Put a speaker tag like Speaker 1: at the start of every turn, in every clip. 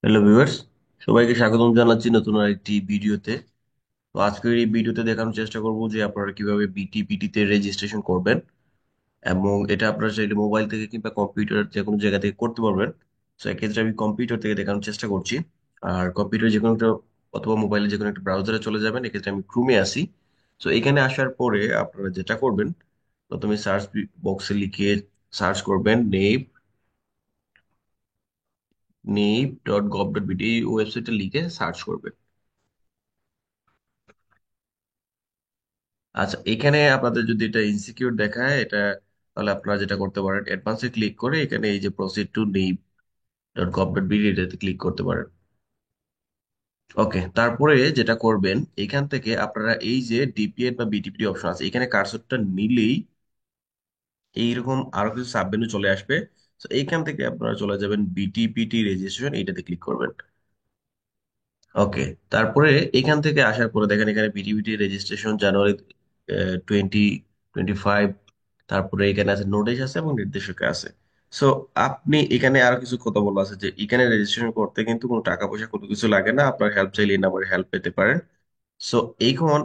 Speaker 1: Hello viewers, সবাইকে স্বাগতম জানাচ্ছি নতুন আরেকটি ভিডিওতে। তো আজকের এই ভিডিওতে দেখানোর চেষ্টা করব যে আপনারা কিভাবে বিটিপিটি তে রেজিস্ট্রেশন করবেন, এবং এটা আপনারা চাইলে মোবাইল থেকে কিংবা কম্পিউটার যে কোনো জায়গা থেকে করতে পারবেন। তো এক্ষেত্রে আমি কম্পিউটার থেকে দেখানোর চেষ্টা করছি। আর কম্পিউটার যে কোনো একটা অথবা মোবাইলে যে কোনো একটা ব্রাউজারে চলে যাবেন, এক্ষেত্রে আমি ক্রোমে আসি। তো এখানে আসার পরে আপনারা যেটা করবেন, প্রথমে সার্চ বক্সে লিখে সার্চ করবেন neip.gov.bd, এই ওয়েবসাইটে লিখে সার্চ করবেন। আচ্ছা, এখানে আপনাদের যদি এটা ইনসিকিউর দেখায় এটা, তাহলে আপনারা যেটা করতে পারেন, অ্যাডভান্সে ক্লিক করে এখানে এই যে প্রসিড টু neep.gov.bd এটাতে ক্লিক করতে পারেন। ওকে, তারপরে যেটা করবেন, এখান থেকে আপনারা এই যে ডিপিএড বা বিটিপিডি অপশন আছে, এখানে কার্সরটা নিলেই এইরকম আরো কিছু সাব মেনু চলে আসবে। তো এইখান থেকে আপনারা চলে যাবেন বিটিপিটি রেজিস্ট্রেশন, এইটাতে ক্লিক করবেন। ওকে, তারপরে এখান থেকে আসার পরে দেখেন এখানে বিটিবিটি রেজিস্ট্রেশন জানুয়ারি 2025। তারপরে এখানে আছে নোটিশ আছে এবং নির্দেশিকা আছে। সো আপনি এখানে আরো কিছু কথা বলা আছে যে এখানে রেজিস্ট্রেশন করতে কিন্তু কোনো টাকা পয়সা কোনো কিছু লাগে না, আপনার হেল্প চাইলে এই নাম্বারে হেল্প পেতে পারেন। সো এইখন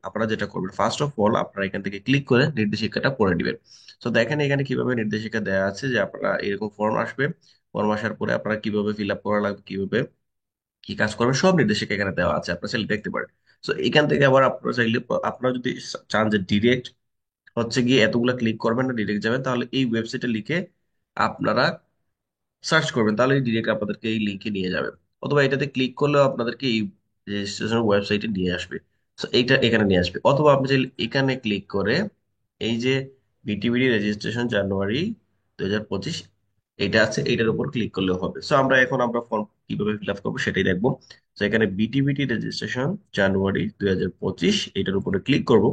Speaker 1: আপনারা যেটা করবেন, ফার্স্ট অফ অল আপনারা এখান থেকে ক্লিক করে নির্দেশিকাটা পড়ে নেবেন। তো দেখেন এখানে কিভাবে নির্দেশিকা দেওয়া আছে যে আপনারা এরকম ফর্ম আসবে, ফর্ম আসার পরে আপনারা কিভাবে ফিল আপ করা লাগবে, কিভাবে কি কাজ করবে, সব নির্দেশিকা এখানে দেওয়া আছে, আপনারা চাইলে দেখতে পারেন। তো এখান থেকে আবার আপনারা চাইলে, আপনারা যদি চান যে ডিরেক্ট হচ্ছে গিয়ে এতগুলা ক্লিক করবেন না, ডিরেক্ট যাবেন, তাহলে এই ওয়েবসাইটে লিখে আপনারা সার্চ করবেন, তাহলে ডিরেক্ট আপনাদেরকে এই লিঙ্কে নিয়ে যাবে। অথবা এটাতে ক্লিক করলেও আপনাদেরকে এই রেজিস্ট্রেশন ওয়েবসাইটে নিয়ে আসবে। তো এইটা এখানে নিয়ে আসবে, অথবা আপনি চাইলে এখানে ক্লিক করে এই যে বিটিবিডি রেজিস্ট্রেশন জানুয়ারি 2025 এটা আছে, এটার উপর ক্লিক করলেও হবে। সো আমরা ফর্ম কিভাবে ফিল আপ করবো সেটাই দেখবো। তো এখানে বিটিবিডি রেজিস্ট্রেশন জানুয়ারি 2025 এটার উপরে ক্লিক করব।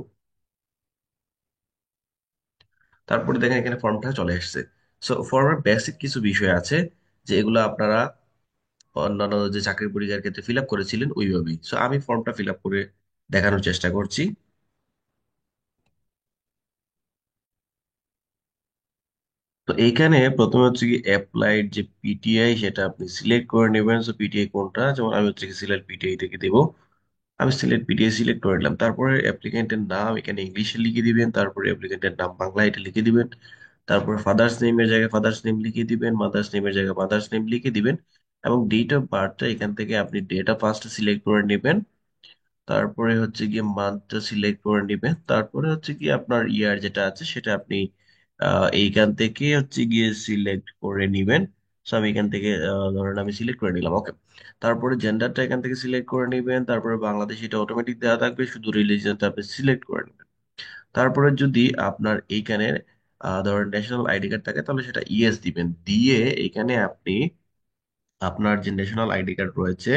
Speaker 1: তারপরে দেখেন এখানে ফর্মটা চলে আসছে। সো ফর্মের বেসিক কিছু বিষয় আছে যে এগুলো আপনারা অন্যান্য যে চাকরির পরীক্ষার ক্ষেত্রে ফিল আপ করেছিলেন ওইভাবেই। সো আমি ফর্মটা ফিল আপ করে দেখানোর চেষ্টা করছি। তো এইখানে প্রথমে হচ্ছে কি অ্যাপ্লাইড যে পিটিআই সেটা আপনি সিলেক্ট করে নেবেন। সো পিটিআই কোনটা, যেমন আমি হচ্ছে কি সিলেক্ট পিটিআই থেকে দেবো। আমি সিলেক্ট পিটিআই সিলেক্ট করে নিলাম। তারপরে অ্যাপ্লিকেন্টের নাম এখানে ইংলিশে লিখে দিবেন, তারপরে অ্যাপ্লিকেন্টের নাম বাংলা এটা লিখে দিবেন। তারপরে ফাদার্স নেমের জায়গায় ফাদার্স নেম লিখে দিবেন, মাদার্স নেমের জায়গায় মাদার্স নেম লিখে দিবেন। এবং ডেট অফ বার্থটা এখান থেকে আপনি ডেটা ফার্স্ট সিলেক্ট করে নেবেন। তারপরে হচ্ছে গিয়ে মান্থটা সিলেক্ট করে নেবেন। তারপরে হচ্ছে কি আপনার ইয়ার যেটা আছে সেটা আপনি এইখান থেকে হচ্ছে গিয়ে সিলেক্ট করে নেবেন। সো আমি এখান থেকে ধরেন আমি সিলেক্ট করে নিলাম। ওকে, তারপরে জেন্ডারটা এখান থেকে সিলেক্ট করে নেবেন। তারপরে বাংলাদেশ এটা অটোমেটিক দেওয়া থাকবে, শুধু রিলিজিয়নটা আপনি সিলেক্ট করে নেবেন। তারপরে যদি আপনার এইখানে ধরেন ন্যাশনাল আইডি কার্ড থাকে তাহলে সেটা ইয়েস দিবেন, দিয়ে এখানে আপনি আপনার যে ন্যাশনাল আইডি কার্ড রয়েছে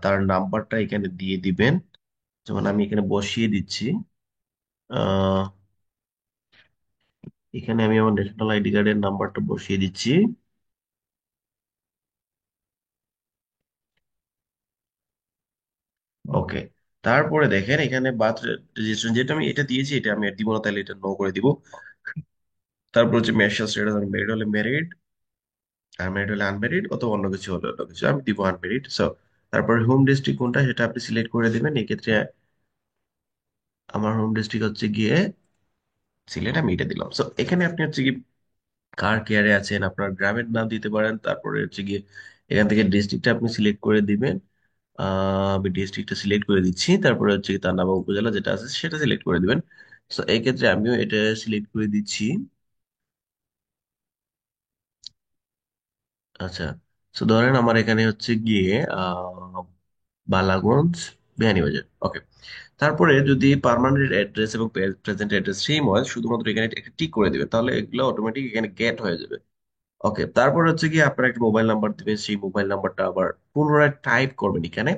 Speaker 1: তার নাম্বারটা এখানে দিয়ে দিবেন। যেমন আমি এখানে বসিয়ে দিচ্ছি, আহ, এখানে আমি আমার ন্যাশনাল আইডি কার্ডের নাম্বারটা বসিয়ে দিচ্ছি। ওকে, তারপরে দেখেন এখানে বার্থ রেজিস্ট্রেশন যেটা আমি এটা দিয়েছি এটা আমি আর দিব না, তাহলে এটা নো করে দিব। তারপর হচ্ছে ম্যারেজ স্ট্যাটাস, আমি ম্যারিড হলে ম্যারিড, আনম্যারিড হলে আনম্যারিড, অথবা অন্য কিছু হলে অন্য কিছু, আমি দিব আনম্যারিড। সো তারপর হোম ডিস্ট্রিক্ট কোনটা সেটা আপনি সিলেক্ট করে দিবেন। এক্ষেত্রে আমার হোম ডিস্ট্রিক্ট হচ্ছে গিয়ে সিলেট, আমি এটা দিলাম। সো এখানে আপনি হচ্ছে কি কার কেয়ারে আছেন আপনার গ্রামের নাম দিতে পারেন। তারপরে হচ্ছে গিয়ে এখান থেকে ডিস্ট্রিক্টটা আপনি সিলেক্ট করে দিবেন। আমি ডিস্ট্রিক্টটা সিলেক্ট করে দিচ্ছি। তারপরে হচ্ছে কি তার নাম উপজেলা যেটা আছে সেটা সিলেক্ট করে দিবেন। তো এই ক্ষেত্রে আমিও এটা সিলেক্ট করে দিচ্ছি। আচ্ছা, তো ধরেন আমার এখানে হচ্ছে গিয়ে বালাগঞ্জ, বিয়ানীবাজার। ওকে, তারপরে যদি পার্মানেন্ট অ্যাড্রেস এবং প্রেজেন্ট অ্যাড্রেস সেম হয়, শুধুমাত্র এখানে একটা টিক করে দিবেন, তাহলে এগুলো অটোমেটিক এখানে গেট হয়ে যাবে। ওকে, তারপর হচ্ছে কি আপনার একটা মোবাইল নাম্বার দিবেন, সেই মোবাইল নাম্বারটা আবার পুনরায় টাইপ করবেন এখানে।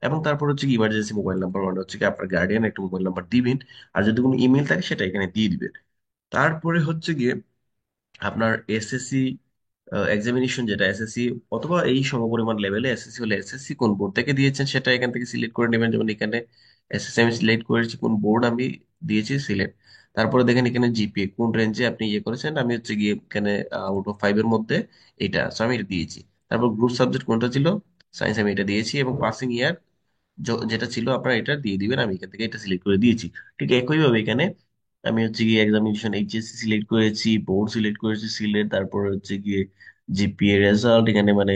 Speaker 1: এবং তারপর হচ্ছে কি ইমার্জেন্সি মোবাইল নাম্বার মানে হচ্ছে কি আপনার গার্ডিয়ান একটা মোবাইল নাম্বার দিবেন। আর যদি কোনো ইমেল থাকে সেটা এখানে দিয়ে দিবেন। তারপরে হচ্ছে গিয়ে আপনার এসএসসি এক্সামিনেশন যেটা এসএসসি অথবা এই সমপরিমাণ লেভেলে এসএসসি হলে এসএসসি কোন বোর্ড থেকে দিয়েছেন সেটা এখান থেকে সিলেক্ট করে নেবেন। যেমন এখানে এসএসসি আমি সিলেক্ট করেছি, কোন বোর্ড আমি দিয়েছি সিলেক্ট। তারপরে দেখেন এখানে জিপিএ কোন রেঞ্জে আপনি ইয়ে করেছেন, আমি হচ্ছে গিয়ে এখানে আউট অফ 5 এর মধ্যে এটা, so আমি এটা দিয়েছি। তারপর গ্রুপ সাবজেক্ট কোনটা ছিল, সায়েন্স, আমি এটা দিয়েছি, এবং পাসিং ইয়ার যেটা ছিল আপনারা এটা দিয়ে দিবেন, আমি এখান থেকে এটা সিলেক্ট করে দিয়েছি। ঠিক একইভাবে এখানে আমি হচ্ছে গিয়ে এক্সামিনেশন এইচএসসি সিলেক্ট করেছি, বোর্ড সিলেক্ট করেছি সিলেট, তারপর হচ্ছে গিয়ে জিপিএ রেজাল্ট এখানে মানে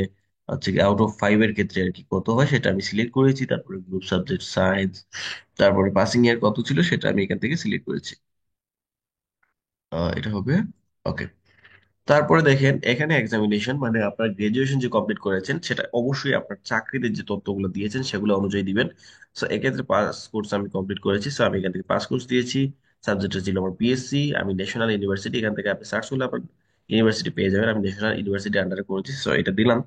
Speaker 1: হচ্ছে গিয়ে আউট অফ ফাইভ এর ক্ষেত্রে আর কি কত হয় সেটা আমি সিলেক্ট করেছি, তারপরে গ্রুপ সাবজেক্ট সায়েন্স, তারপরে পাসিং ইয়ার কত ছিল সেটা আমি এখান থেকে সিলেক্ট করেছি। এটা হবে ওকে। তারপরে দেখেন এখানে এক্সামিনেশন মানে আপনার গ্রাজুয়েশন যে কমপ্লিট করেছেন সেটা অবশ্যই আপনার চাকরিতে যে তথ্যগুলো দিয়েছেন সেগুলো অনুযায়ী দিবেন। সো এক্ষেত্রে পাস কোর্স আমি কমপ্লিট করেছি, সো আমি এখান থেকে পাস কোর্স দিয়েছি। সাবজেক্টটা ছিল আমার বিএসসি, আমি ন্যাশনাল ইউনিভার্সিটি, এখান থেকে আপনি সার্চ করলে আপনার ইউনিভার্সিটি পেয়ে যাবেন, আমি ন্যাশনাল ইউনিভার্সিটি আন্ডারে করেছি, সো এটা দিলাম।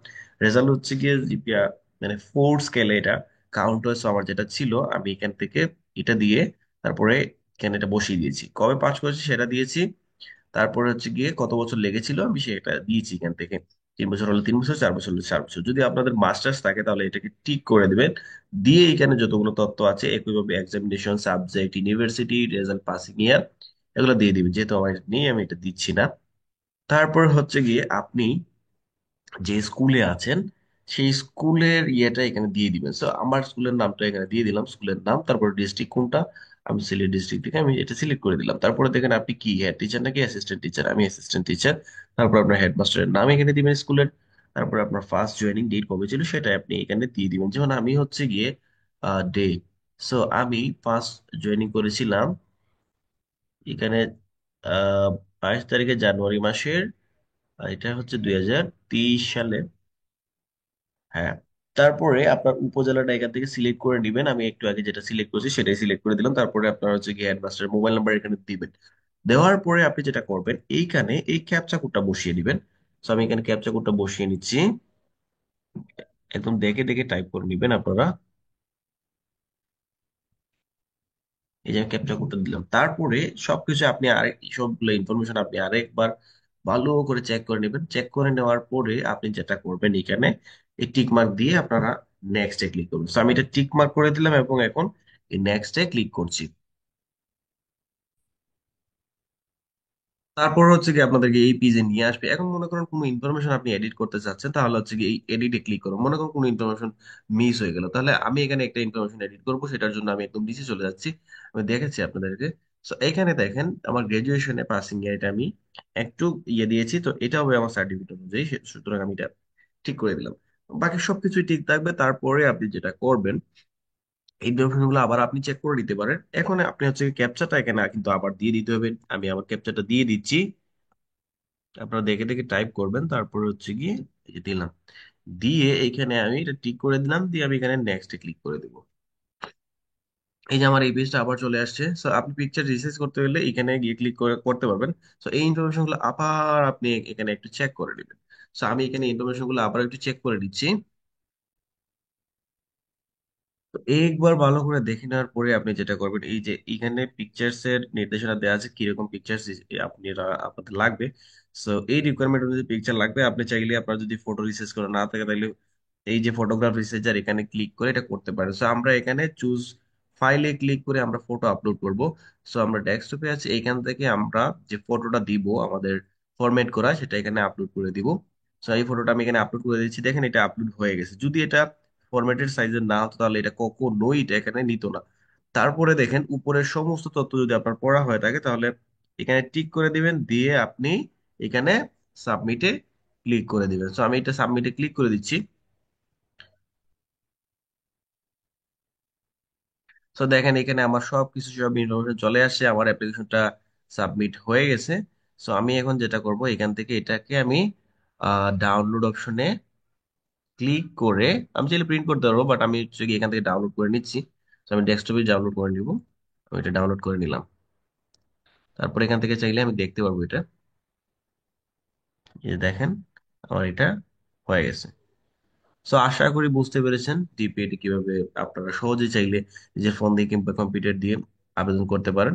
Speaker 1: রেজাল্ট হচ্ছে গিয়ে জিপিএ মানে ফোর স্কেলে এটা কাউন্ট হয়েছে, আমার যেটা ছিল আমি এখান থেকে এটা দিয়ে তারপরে এখানে এটা বসিয়ে দিয়েছি, কবে পাস করেছি সেটা দিয়েছি। তারপরে হচ্ছে গিয়ে কত বছর লেগেছিল আমি সেটা দিয়েছি এখান থেকে, 3 বছর হলে 3 বছর, 4 বছর হলে 4 বছর। যদি আপনাদের মাস্টার্স থাকে তাহলে এটাকে টিক করে দিবেন, দিয়ে এখানে যতগুলো তথ্য আছে একইভাবে examination subject university result passing ইয়ার এগুলো দিয়ে দিবেন, যেহেতু আমার নেই আমি এটা দিচ্ছি না। তারপর হচ্ছে গিয়ে আপনি যে স্কুলে আছেন সেই স্কুলের ইয়েটা এখানে দিয়ে দিবেন। সো আমার স্কুলের নামটা এখানে দিয়ে দিলাম, স্কুলের নাম, তারপর ডিস্ট্রিক্ট কোনটা, আমি সিলেট ডিস্ট্রিক্ট থেকে আমি এটা সিলেক্ট করে দিলাম। তারপরে দেখেন আপনি কি হেড টিচার নাকি অ্যাসিস্ট্যান্ট টিচার, আমি অ্যাসিস্ট্যান্ট টিচার। তারপর আপনার হেডমাস্টারের নাম এখানে দিবেন স্কুলের, তারপর আপনার ফার্স্ট জয়েনিং ডেট কবে ছিল সেটা আপনি এখানে দিয়ে দিবেন, যেমন আমি হচ্ছে গিয়ে ডে, সো আমি ফার্স্ট জয়েনিং করেছিলাম এখানে আহ 22 তারিখে জানুয়ারি মাসের, এটা হচ্ছে 2023 সালে। হ্যাঁ, তারপরে আপনার উপজেলাটা এখান থেকে সিলেক্ট করে নেবেন, আমি একটু আগে যেটা সিলেক্ট করছি সেটাই সিলেক্ট করে দিলাম। তারপরে আপনার হচ্ছে গিয়ে হেডমাস্টার মোবাইল নাম্বার এখানে দিবেন। দেওয়ার পরে আপনি যেটা করবেন এইখানে এই ক্যাপচা কোডটা বসিয়ে দিবেন। তো আমি এখানে ক্যাপচা কোডটা বসিয়ে নিচ্ছি, একদম দেখে দেখে টাইপ করে নিবেন আপনারা। এই যে ক্যাপচা কোডটা দিলাম, তারপরে সবকিছু আপনি আরেক সবগুলো ইনফরমেশন আপনি আরেকবার ভালো করে চেক করে নেবেন। চেক করে নেওয়ার পরে আপনি যেটা করবেন এখানে এই টিক মার্ক দিয়ে আপনারা নেক্সট এ ক্লিক করবেন। তো আমি এটা টিক মার্ক করে দিলাম এবং এখন এই নেক্সট এ ক্লিক করছি। তারপর হচ্ছে কি আপনাদেরকে এই পেজে নিয়ে আসবে। এখন মনে করেন কোনো ইনফরমেশন আপনি এডিট করতে চাচ্ছেন, তাহলে হচ্ছে কি এই এডিটে ক্লিক করুন। মনে করেন কোনো ইনফরমেশন মিস হয়ে গেল, তাহলে আমি এখানে একটা ইনফরমেশন এডিট করবো, সেটার জন্য আমি একদম নিচে চলে যাচ্ছি, আমি দেখেছি আপনাদেরকে। তো এখানে দেখেন আমার গ্রাজুয়েশনে পাসিং ইয়ার এটা আমি একটু ইয়ে দিয়েছি, তো এটা হবে আমার সার্টিফিকেট অনুযায়ী, সুতরাং আমি এটা ঠিক করে দিলাম। বাকি সবকিছুই ঠিক থাকবে। তারপরে আপনি যেটা করবেন এই ইনফরমেশন গুলো আবার আপনি চেক করে নিতে পারেন। এখন আপনি হচ্ছে ক্যাপচাটা এখানে কিন্তু আবার দিয়ে দিতে হবে, আমি আবার ক্যাপচাটা দিয়ে দিচ্ছি, আপনারা দেখে দেখে টাইপ করবেন। তারপরে হচ্ছে গিয়ে এই যে দিলাম, দিয়ে এখানে আমি এটা টিক করে দিলাম, দিয়ে আমি এখানে নেক্সট ক্লিক করে দেবো। এই যে আমার এই পেজটা আবার চলে আসছে। সো আপনি পিকচার রিসাইজ করতে হলে এখানে গিয়ে ক্লিক করে করতে পারবেন। সো এই ইনফরমেশন গুলো আবার আপনি এখানে একটু চেক করে নেবেন। সো আমি এখানে ইনফরমেশন গুলো আবার একটু চেক করে দিচ্ছি। তো একবার ভালো করে দেখে নেওয়ার পরে আপনি যেটা করবেন এই যে এখানে পিকচার্স এর নির্দেশনা দেওয়া আছে কিরকম পিকচার্স আপনাদের লাগবে। সো এই রিকোয়ারমেন্ট অনুযায়ী পিকচার লাগবে। আপনি চাইলে আপনার যদি ফটো রিসার্চ করা না থাকে তাহলে এই যে ফটোগ্রাফ রিসার্চার এখানে ক্লিক করে এটা করতে পারেন। সো আমরা এখানে চুজ ফাইলে ক্লিক করে আমরা ফটো আপলোড করব। সো আমরা ডেস্কটপে আছি, এখান থেকে আমরা যে ফটোটা দিব আমাদের ফরম্যাট করা সেটা এখানে আপলোড করে দিব। সো এই ফটোটা আমি এখানে আপলোড করে দিচ্ছি, দেখেন এটা আপলোড হয়ে গেছে। যদি এটা ফরম্যাটেড সাইজের না হতো তাহলে এটা কখনোই এটা এখানে নিত না। তারপরে দেখেন উপরের সমস্ত তথ্য যদি আপনার পড়া হয়ে থাকে তাহলে এখানে টিক করে দিবেন, দিয়ে আপনি এখানে সাবমিটে ক্লিক করে দিবেন। সো আমি এটা সাবমিটে ক্লিক করে দিচ্ছি। তো দেখেন এখানে আমার সবকিছু সব ইনফরমেশন চলে আসছে, আমার অ্যাপ্লিকেশনটা সাবমিট হয়ে গেছে। সো আমি এখন যেটা করব এখান থেকে এটাকে আমি ডাউনলোড অপশনে ক্লিক করে আমি চাইলে প্রিন্ট করতে পারবো, বাট আমি হচ্ছে গিয়ে এখান থেকে ডাউনলোড করে নিচ্ছি। তো আমি ডেস্কটপে ডাউনলোড করে নিব, আমি এটা ডাউনলোড করে নিলাম। তারপর এখান থেকে চাইলে আমি দেখতে পারবো এটা। এই যে দেখেন আমার এটা হয়ে গেছে। সো আশা করি বুঝতে পেরেছেন ডিপিএটি কিভাবে আপনারা সহজে চাইলে নিজের ফোন দিয়ে কিংবা কম্পিউটার দিয়ে আবেদন করতে পারেন,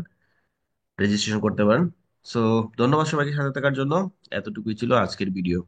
Speaker 1: রেজিস্ট্রেশন করতে পারেন। সো ধন্যবাদ সবাইকে সাথে থাকার জন্য। এতটুকুই ছিল আজকের ভিডিও।